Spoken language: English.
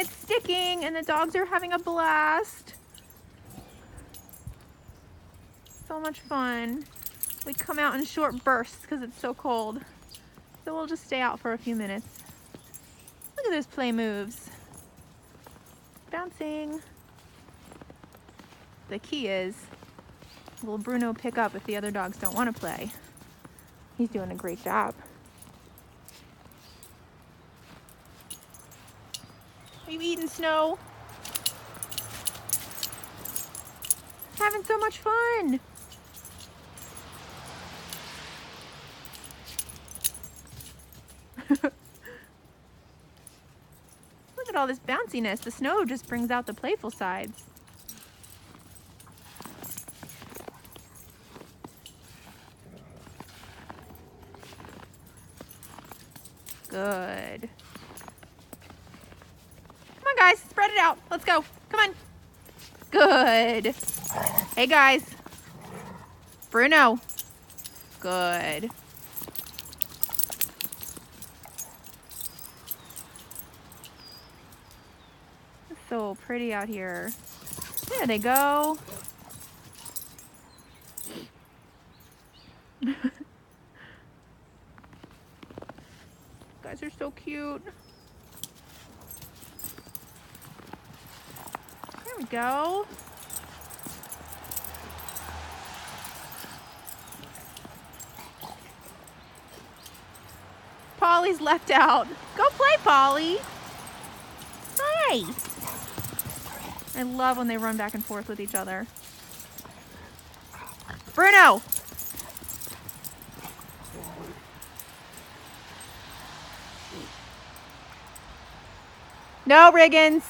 it's sticking and the dogs are having a blast. So much fun. We come out in short bursts because it's so cold. So we'll just stay out for a few minutes. Look at those play moves. Bouncing. The key is, will Bruno pick up if the other dogs don't want to play? He's doing a great job. Are you eating snow? Having so much fun. Look at all this bounciness. The snow just brings out the playful sides. Good. Come on, guys. Spread it out. Let's go. Come on. Good. Hey, guys. Bruno. Good. It's so pretty out here. There they go. Guys are so cute. There we go. Polly's left out. Go play, Polly. Hi. I love when they run back and forth with each other. Bruno. No, Riggins.